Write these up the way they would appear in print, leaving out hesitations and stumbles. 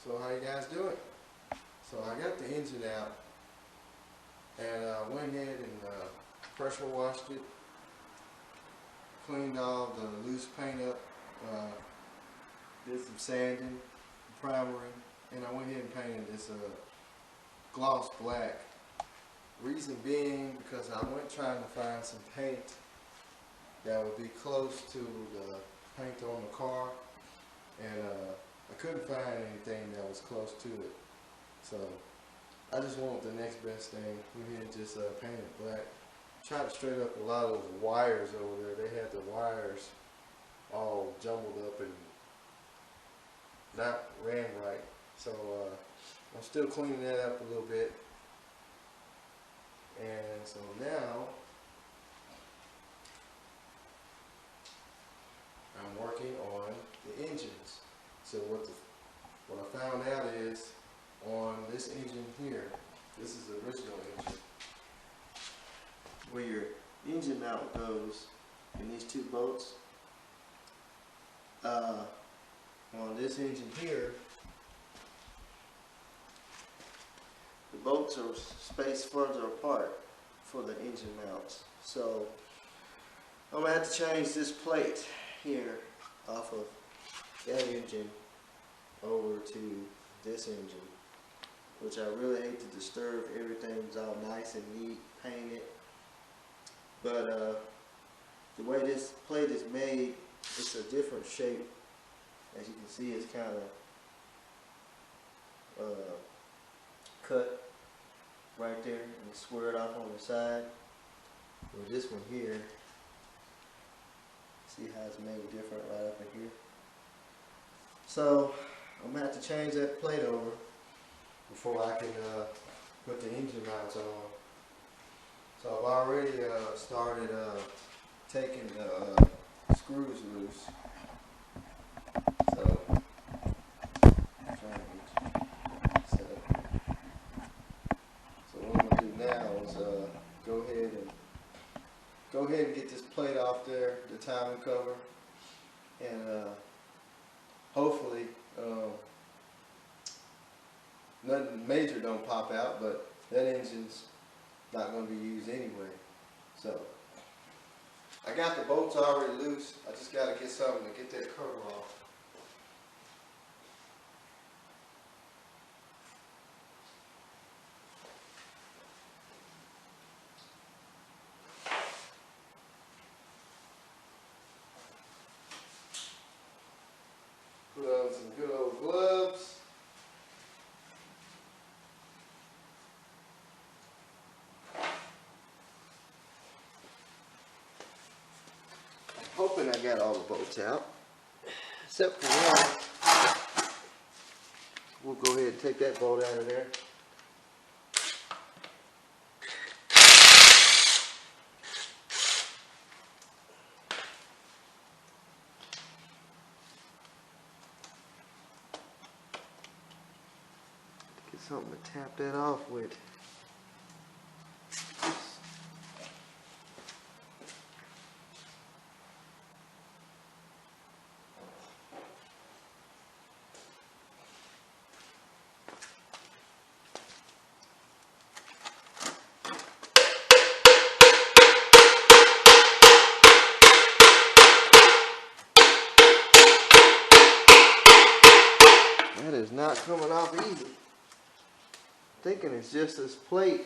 So how you guys doing? So I got the engine out and went ahead and pressure washed it, cleaned all the loose paint up, did some sanding, primering, and I went ahead and painted this gloss black. Reason being because I went trying to find some paint that would be close to the paint on the car, and I couldn't find anything that was close to it. So I just wanted the next best thing. We had just painted black. Tried to straighten up a lot of those wires over there. They had the wires all jumbled up and not ran right. So I'm still cleaning that up a little bit. And so now I'm working on the engines. So what I found out is on this engine here, this is the original engine, where your engine mount goes in these two bolts. On this engine here, the bolts are spaced further apart for the engine mounts. So I'm going to have to change this plate here off of that engine over to this engine, which I really hate to disturb. Everything's all nice and neat, painted. But the way this plate is made, it's a different shape. As you can see, it's kind of cut right there and squared off on the side. With this one here, see how it's made different right up in here. So I'm gonna have to change that plate over before I can put the engine mounts on. So I've already started taking the screws loose. So I'm trying to get set up. So what I'm gonna do now is go ahead and get this plate off there, the timing cover, and hopefully nothing major don't pop out, but that engine's not going to be used anyway. So I got the bolts already loose. I just got to get something to get that cover off. Put on some good old gloves. Hoping I got all the bolts out, except for one. We'll go ahead and take that bolt out of there. Get something to tap that off with. That is not coming off easy. Thinking it's just this plate.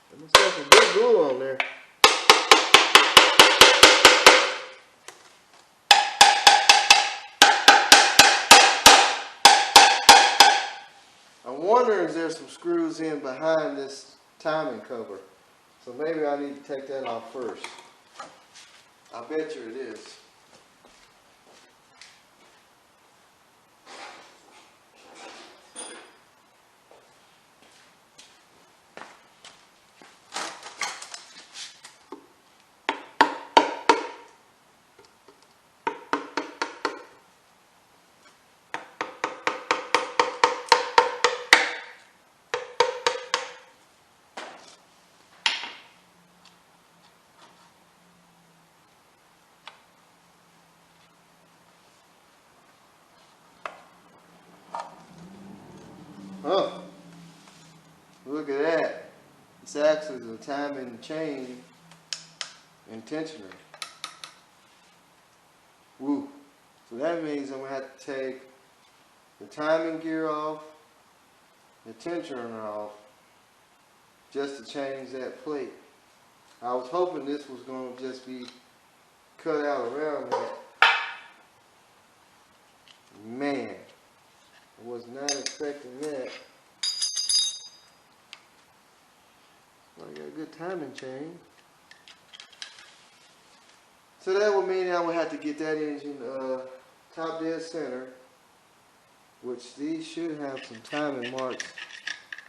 There must have some good glue on there. I'm wondering if there's some screws in behind this timing cover. So maybe I need to take that off first. I bet you it is. acts as a timing chain intentionally. Woo. So that means I'm going to have to take the timing gear off, the tensioner off, just to change that plate. I was hoping this was going to just be cut out around that. Man, I was not expecting that. Well, I got a good timing chain. So that would mean I would have to get that engine top dead center, which these should have some timing marks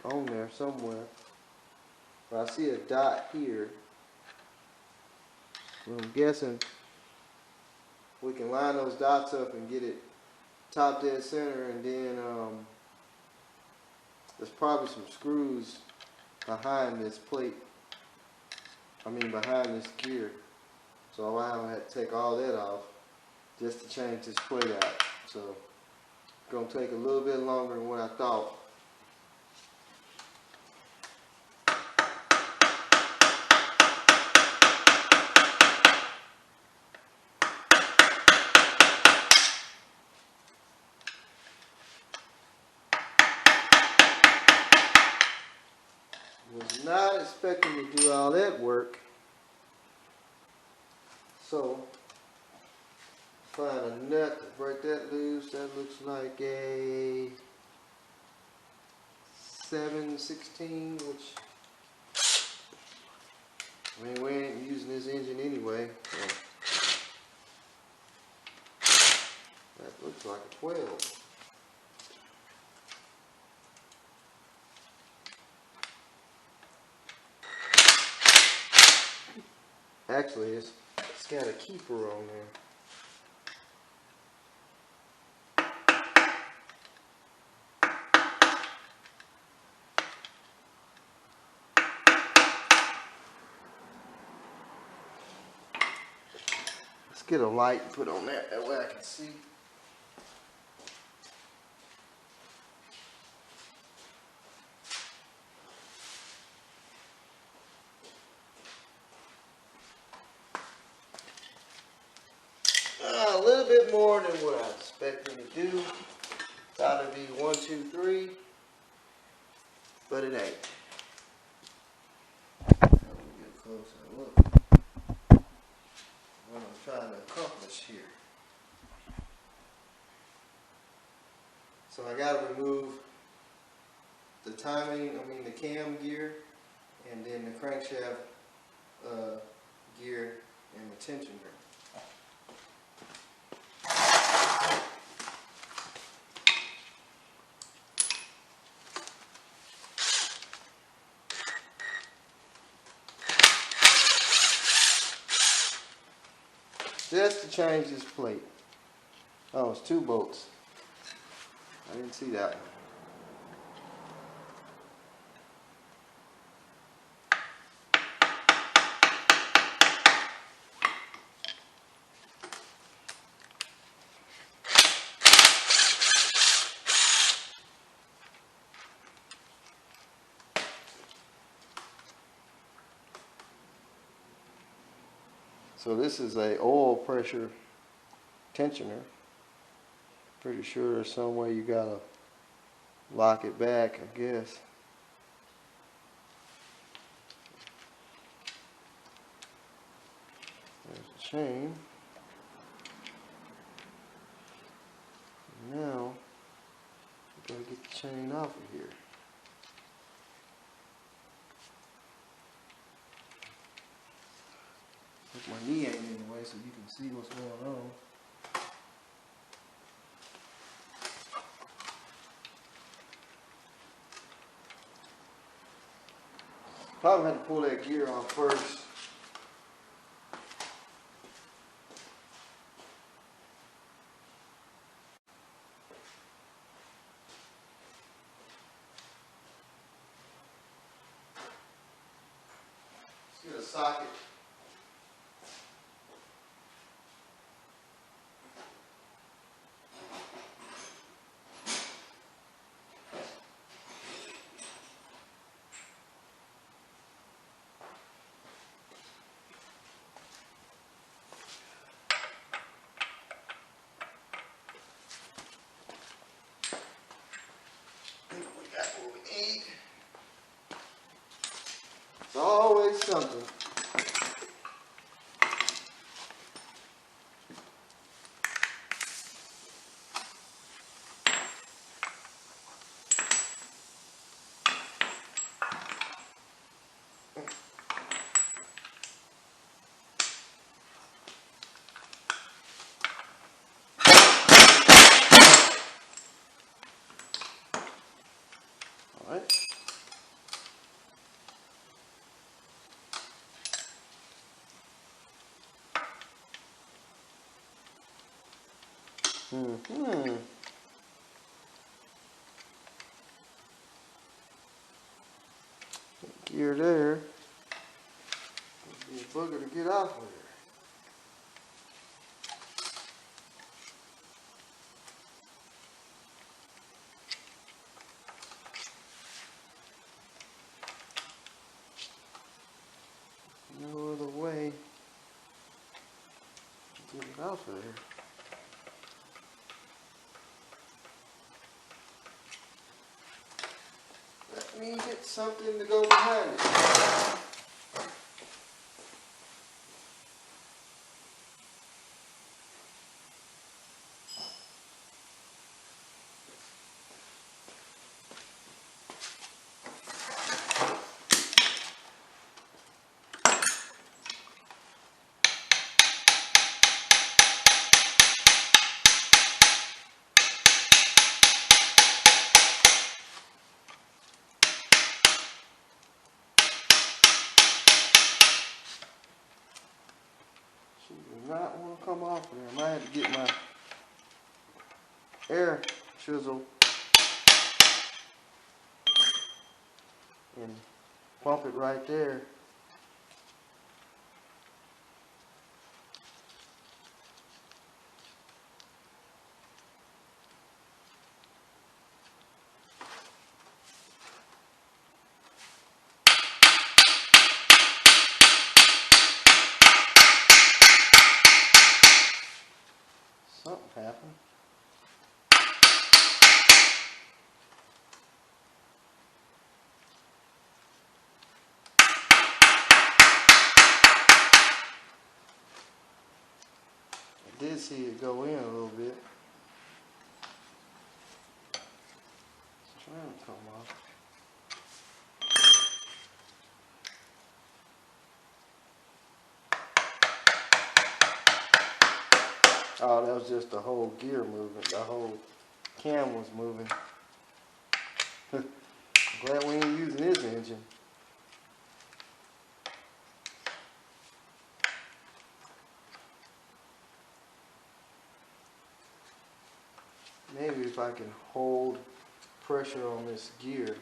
on there somewhere. But I see a dot here. Well, I'm guessing we can line those dots up and get it top dead center, and then there's probably some screws behind this plate. Behind this gear. So I will have to take all that off just to change this plate out. So it's going to take a little bit longer than what I thought. Was not expecting to do all that work. So find a nut to break that loose. That looks like a 7/16, which we ain't using this engine anyway. So that looks like a 12. Actually, it's got a keeper on there. Let's get a light and put on that way I can see. A little bit more than what I expected to do. Thought it'd be 1, 2, 3, but it ain't. Let me get a closer look. What I'm trying to accomplish here. So I got to remove the the cam gear, and then the crankshaft gear and the tensioner. Just to change this plate. Oh, it's 2 bolts. I didn't see that one. So this is a oil pressure tensioner. Pretty sure there's some way you gotta lock it back, I guess. There's a chain. Now, we gotta get the chain off of here. Put my knee ain't in the way so you can see what's going on. Probably had to pull that gear off first. Let's get a socket. something. All right. Gear there. Be a booger to get off of there. No other way to get it off of there. Let me get something to go behind it. She does not want to come off there. I might have to get my air chisel and bump it right there. Something happened. I did see it go in a little bit. It's trying to come off. Oh, that was just the whole gear movement. The whole cam was moving. Glad we ain't using this engine. Maybe if I can hold pressure on this gear.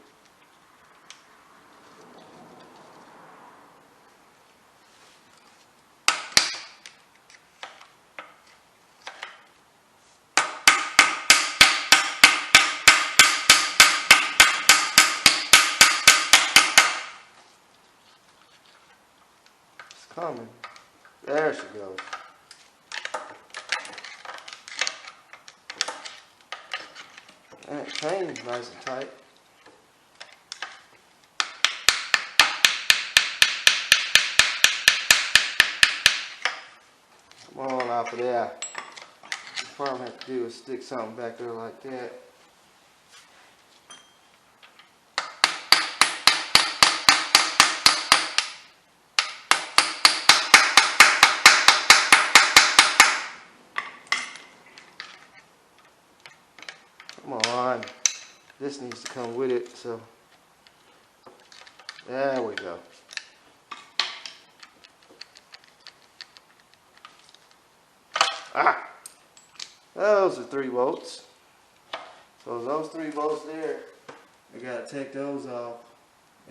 It's coming. There she goes. That chain's nice and tight. Come on off of there. What you probably have to do is stick something back there like that. Come on. This needs to come with it, so there we go. Ah! Those are 3 volts. So those 3 volts there, I gotta take those off,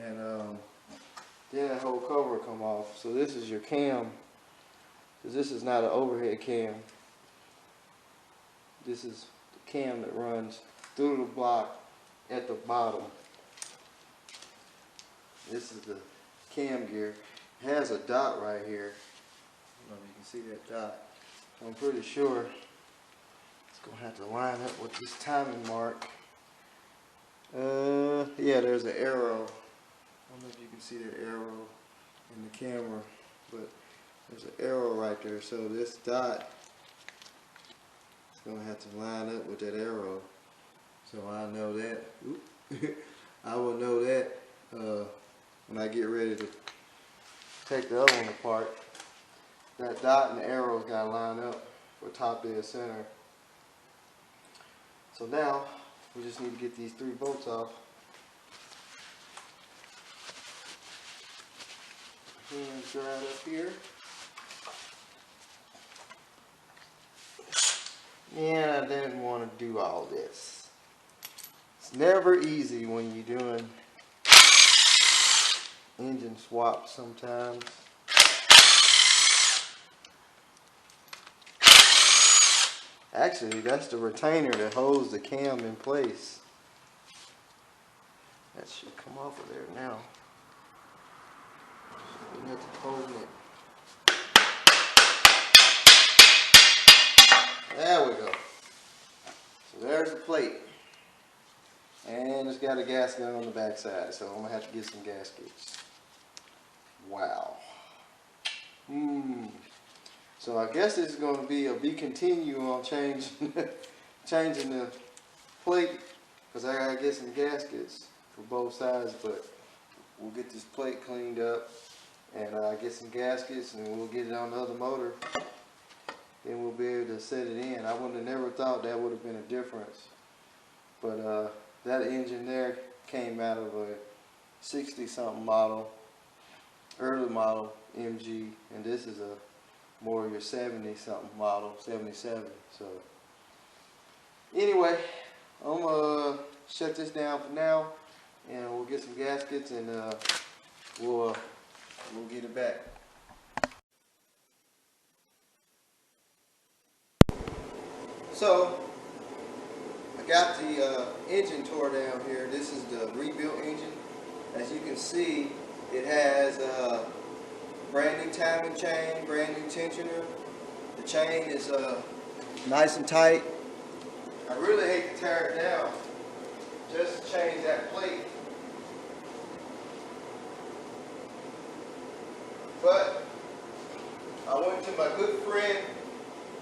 and then that whole cover will come off. So this is your cam, because this is not an overhead cam. This is the cam that runs through the block at the bottom. This is the cam gear. It has a dot right here. I don't know if you can see that dot. I'm pretty sure it's gonna have to line up with this timing mark. Yeah, there's an arrow. I don't know if you can see that arrow. in the camera, but there's an arrow right there, so this dot is going to have to line up with that arrow. So I know that. I will know that when I get ready to take the other one apart. That dot and the arrow's got to line up for top dead center. So now we just need to get these 3 bolts off. Hands right up here. And I didn't want to do all this. It's never easy when you're doing engine swaps sometimes. Actually, that's the retainer that holds the cam in place. That should come off of there now. That's holding it. There we go. So there's the plate. And it's got a gasket on the back side, so I'm going to have to get some gaskets. Wow. So I guess this is going to be a be continue on changing the plate, because I got to get some gaskets for both sides, but we'll get this plate cleaned up and get some gaskets, and we'll get it on the other motor. Then we'll be able to set it in. I would have never thought that would have been a difference. But that engine there came out of a 60-something model, early model MG, and this is a more of your 70-something model, 77. So anyway, I'm gonna shut this down for now, and we'll get some gaskets, and we'll get it back. So I got the engine tore down here. This is the rebuilt engine. As you can see, it has a brand new timing chain, brand new tensioner. The chain is nice and tight. I really hate to tear it down just to change that plate. But I went to my good friend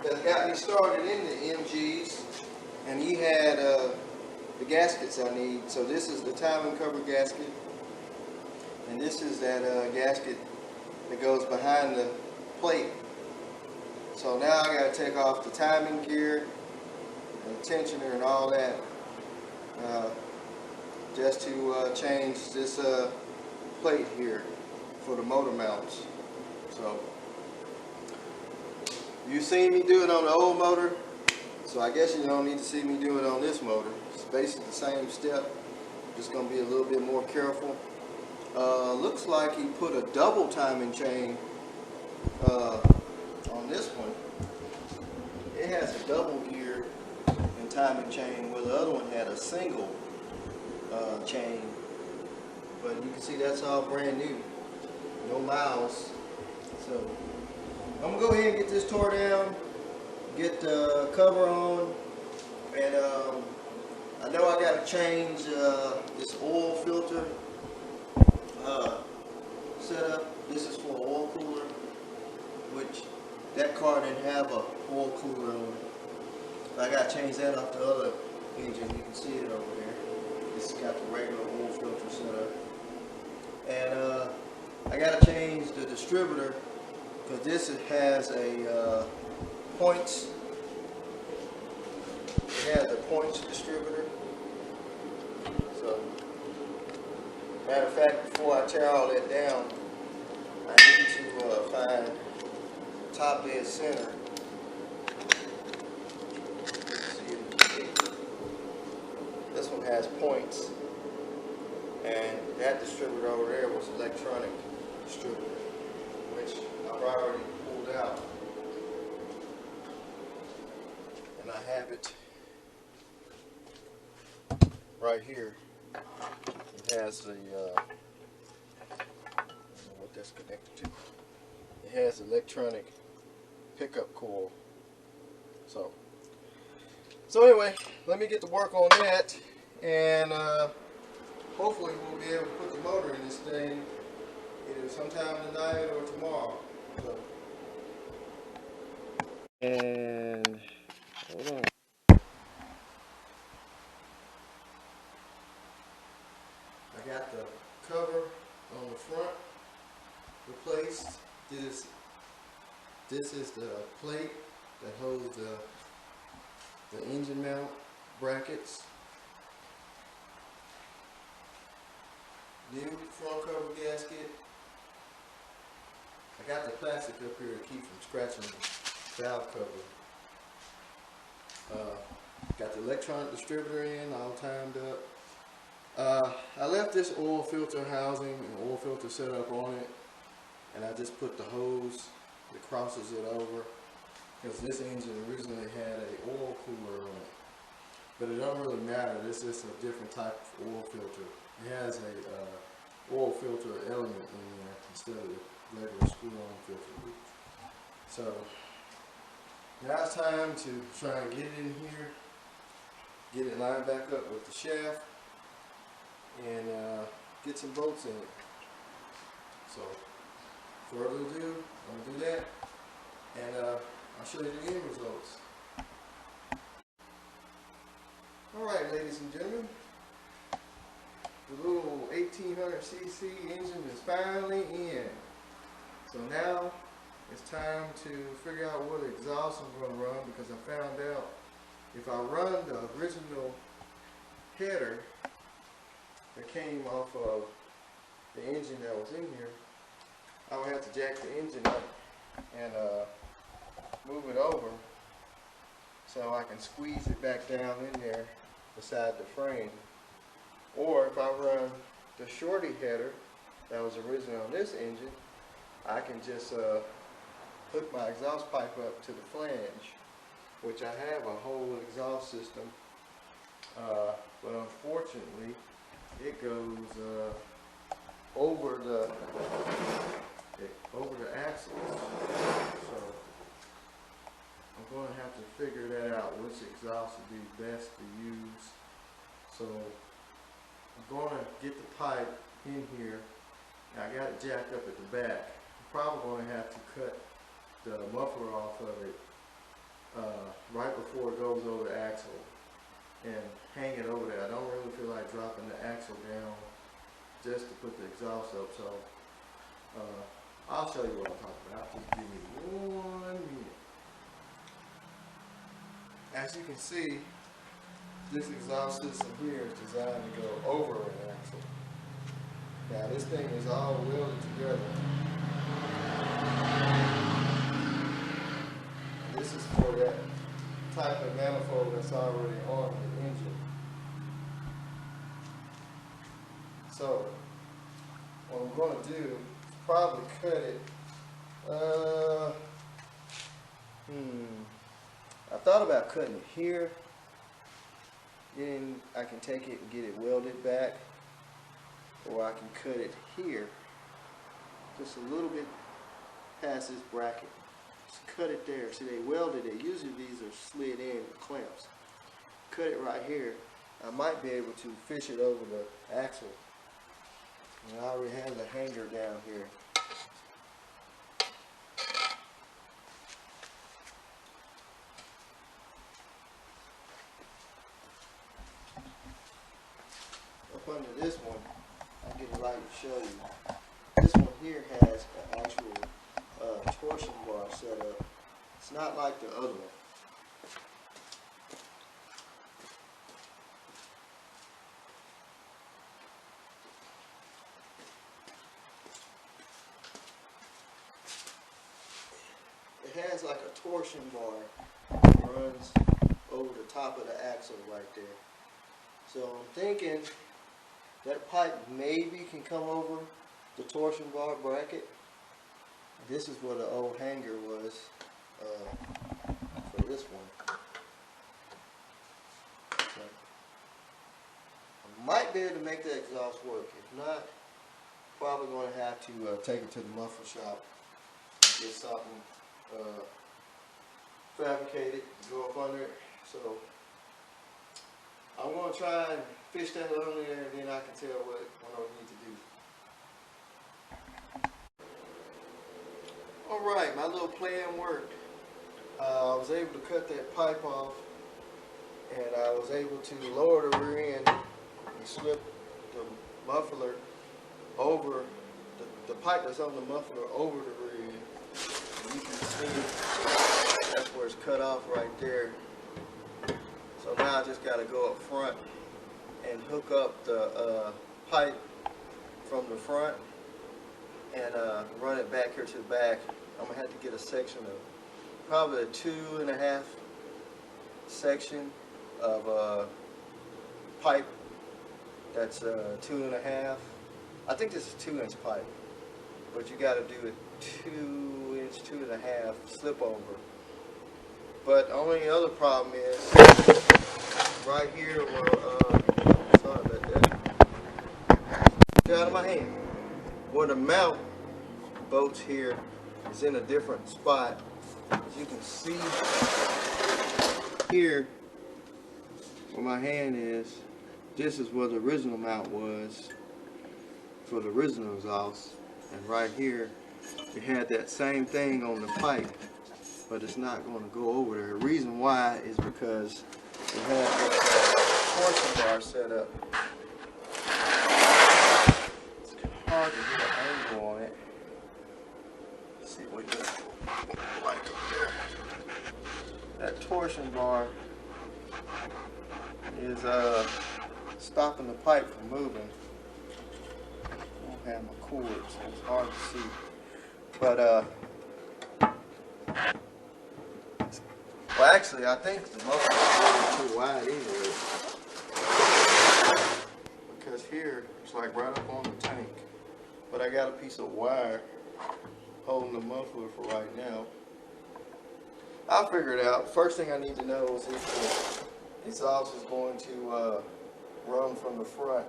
that got me started in the MGs, and he had the gaskets I need. So this is the timing cover gasket, and this is that gasket that goes behind the plate. So now I got to take off the timing gear and the tensioner and all that just to change this plate here for the motor mounts. So you seen me do it on the old motor, so I guess you don't need to see me do it on this motor. It's basically the same step, just going to be a little bit more careful. Looks like he put a double timing chain on this one. It has a double gear and timing chain, where the other one had a single chain. But you can see that's all brand new, no miles. So I'm gonna go ahead and get this tore down, get the cover on, and I know I gotta change this oil filter setup. This is for an oil cooler, which that car didn't have a oil cooler on it. I gotta change that off the other engine. You can see it over there. This has got the regular oil filter setup, and I gotta change the distributor, because this has a points. It has a points distributor. So, matter of fact, before I tear all that down, I need to find top dead center. This one has points, and that distributor over there was electronic distributor, which I've already pulled out, and I have it right here. It has the I don't know what that's connected to. It has electronic pickup coil. So anyway, let me get to work on that, and hopefully we'll be able to put the motor in this thing either sometime tonight or tomorrow. So. And hold on. I got the cover on the front replaced. This is the plate that holds the engine mount brackets. New front cover gasket. I got the plastic up here to keep from scratching the valve cover. Got the electronic distributor in, all timed up. I left this oil filter housing and oil filter set up on it, and I just put the hose that crosses it over, because this engine originally had a oil cooler on it. But it don't really matter, this is a different type of oil filter. It has a oil filter element in there instead of the regular screw-on filter. So now it's time to try and get it in here, get it lined back up with the shaft, and get some bolts in it. So further ado, I'm going to do that, and I'll show you the end results. Alright, ladies and gentlemen, the little 1800cc engine is finally in. So now it's time to figure out what exhaust I'm going to run, because I found out if I run the original header that came off of the engine that was in here, I would have to jack the engine up and move it over so I can squeeze it back down in there beside the frame. Or if I run the shorty header that was originally on this engine, I can just hook my exhaust pipe up to the flange, which I have a whole exhaust system, but unfortunately it goes over the axle. So I'm going to have to figure that out, which exhaust would be best to use. So I'm going to get the pipe in here, and I got it jacked up at the back. I'm probably going to have to cut the muffler off of it right before it goes over the axle and hang it over there. I don't really feel like dropping the axle down just to put the exhaust up, so I'll show you what I'm talking about. Just give me 1 minute. As you can see, this exhaust system here is designed to go over an axle. Now this thing is all welded together. This is for that type of manifold that's already on the engine. So what I'm going to do is probably cut it. I thought about cutting it here. Then I can take it and get it welded back, or I can cut it here, just a little bit past this bracket. Just cut it there. See, they welded it. Usually these are slid in with clamps. Cut it right here. I might be able to fish it over the axle. And I already have the hanger down here. Up under this one, I'll get a light to show you. This one here has an actual torsion bar set up. It's not like the other one. It has like a torsion bar that runs over the top of the axle right there. So I'm thinking that pipe maybe can come over the torsion bar bracket. This is what the old hanger was for this one. So I might be able to make the exhaust work. If not, probably going to have to take it to the muffler shop and get something fabricated to go up under it. So I'm going to try and fish that under there, and then I can tell what I need to do. Alright, my little plan worked. I was able to cut that pipe off, and I was able to lower the rear end and slip the muffler over, the pipe that's on the muffler over the rear end. And you can see that's where it's cut off right there. So now I just got to go up front and hook up the pipe from the front and run it back here to the back. I'm going to have to get a section of probably a 2.5 section of pipe that's 2.5. I think this is 2-inch pipe, but you got to do a 2-inch, 2.5 slip over. But the only other problem is right here where, sorry about that, get out of my hand, where the mount bolts here is in a different spot. As you can see here where my hand is, this is where the original mount was for the original exhaust, and right here it had that same thing on the pipe, but it's not going to go over there. The reason why is because it has this torsion bar set up. It's hard to get an angle on it. Let's see what you like up there. That torsion bar is stopping the pipe from moving. I don't have my cord, so it's hard to see. But well, actually, I think the muffler is really too wide anyway, because here it's like right up on the tank. But I got a piece of wire holding the muffler for right now. I'll figure it out. First thing I need to know is if the exhaust is going to run from the front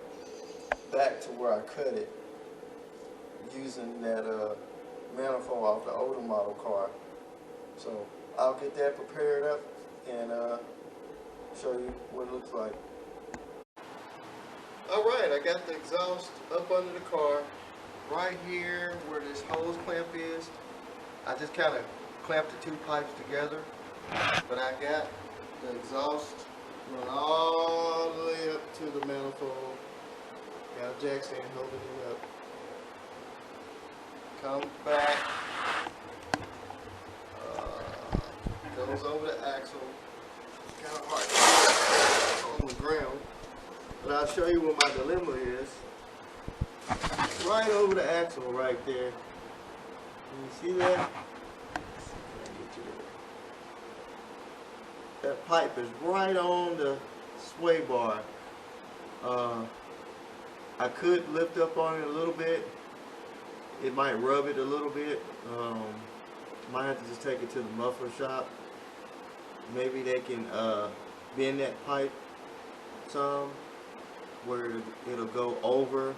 back to where I cut it using that manifold off the older model car. So I'll get that prepared up and show you what it looks like. Alright, I got the exhaust up under the car. Right here where this hose clamp is, I just kind of clamped the two pipes together, but I got the exhaust run all the way up to the manifold. Got a jack stand holding it up. Comes back, goes over the axle. Kind of hard on the ground, but I'll show you what my dilemma is. Right over the axle right there. Can you see that? That pipe is right on the sway bar. I could lift up on it a little bit. It might rub it a little bit. Might have to just take it to the muffler shop. Maybe they can bend that pipe some where it'll go over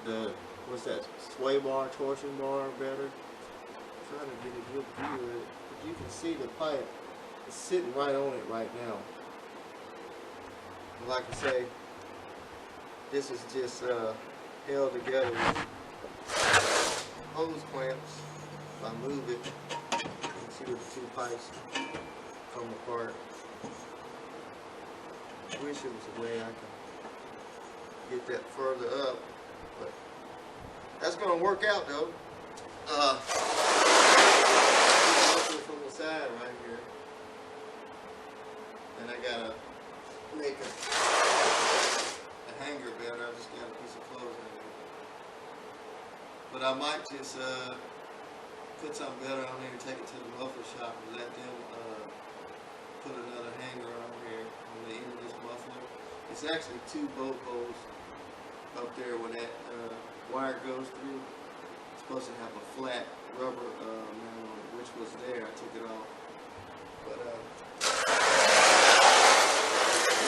the, what's that, sway bar, torsion bar better. I'm trying to get a good view of it. But you can see the pipe is sitting right on it right now. And like I say, this is just held together with hose clamps. If I move it, you can see where the two pipes come apart. I wish it was a way I could get that further up, but that's going to work out though. From the side right here, and I gotta make a hanger better. I just got a piece of clothing in there, but I might just put something better on there and take it to the muffler shop and let them put another hanger on here on the end of this muffler. It's actually 2 bolt holes up there where that wire goes through. It's supposed to have a flat rubber mount, which was there. I took it off. But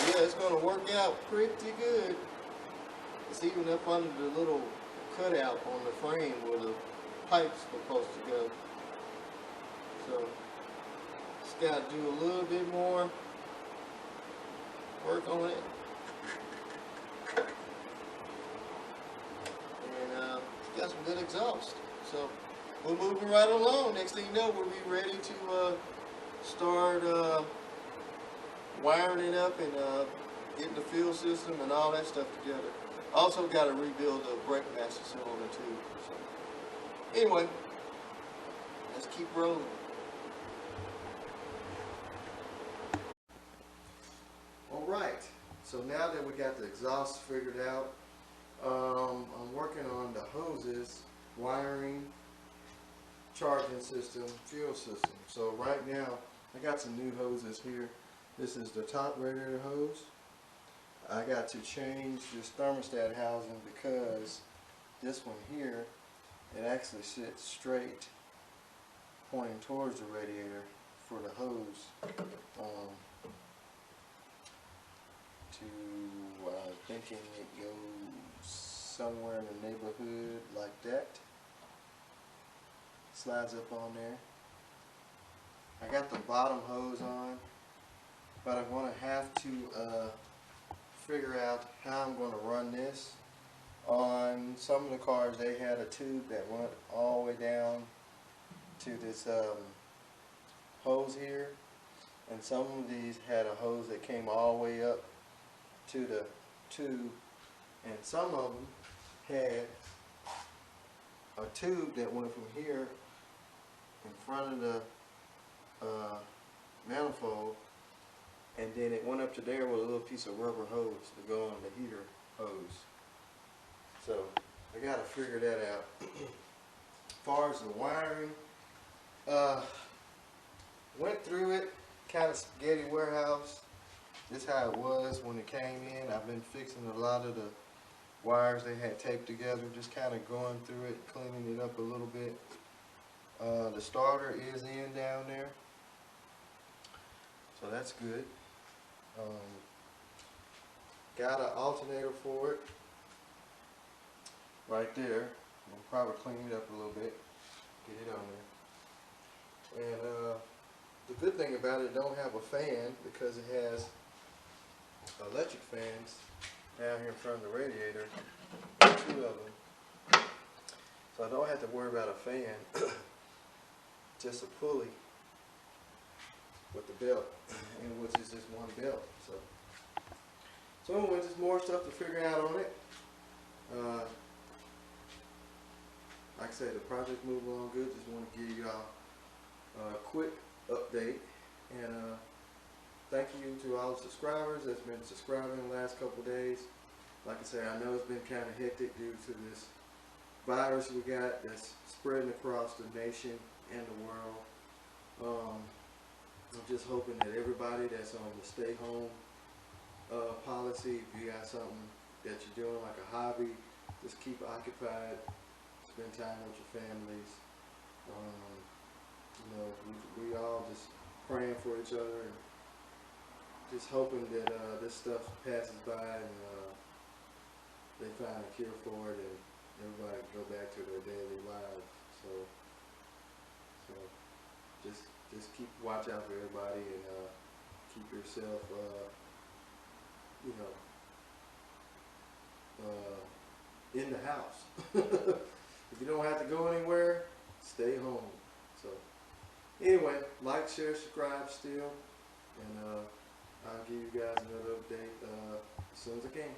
yeah, it's going to work out pretty good. It's even up under the little cutout on the frame where the pipe's supposed to go. So just got to do a little bit more work on it. And it's got some good exhaust. So we're moving right along. Next thing you know, we'll be ready to start wiring it up and getting the fuel system and all that stuff together. Also got to rebuild the brake master cylinder too. So anyway, let's keep rolling. Alright, so now that we got the exhaust figured out, I'm working on the hoses, wiring, charging system, fuel system. So right now, I got some new hoses here. This is the top radiator hose. I got to change this thermostat housing because this one here, it actually sits straight, pointing towards the radiator for the hose. Thinking it goes somewhere in the neighborhood like that. Slides up on there. I got the bottom hose on, but I'm going to have to figure out how I'm going to run this. On some of the cars, they had a tube that went all the way down to this hose here, and some of these had a hose that came all the way up to the tube, and some of them had a tube that went from here in front of the manifold, and then it went up to there with a little piece of rubber hose to go on the heater hose. So I got to figure that out. As far as the wiring, went through it, kind of spaghetti warehouse. This is how it was when it came in. I've been fixing a lot of the wires they had taped together, just kind of going through it, cleaning it up a little bit. The starter is in down there, so that's good. Got an alternator for it right there. I'll probably clean it up a little bit, get it on there. And the good thing about it don't have a fan because it has electric fans down here in front of the radiator, 2 of them. So I don't have to worry about a fan, just a pulley with the belt, and which is just one belt. So anyway, just more stuff to figure out on it. Like I said, the project's moving along good. Just want to give y'all a quick update, and thank you to all the subscribers that's been subscribing the last couple days. Like I said, I know it's been kind of hectic due to this virus we got that's spreading across the nation and the world. I'm just hoping that everybody that's on the stay home policy, if you got something that you're doing like a hobby, just keep occupied, spend time with your families. You know, we all just praying for each other and just hoping that this stuff passes by and they find a cure for it and everybody can go back to their daily lives. So just keep watch out for everybody and keep yourself you know in the house. If you don't have to go anywhere, stay home. So anyway, like, share, subscribe still, and I'll give you guys another update as soon as I can.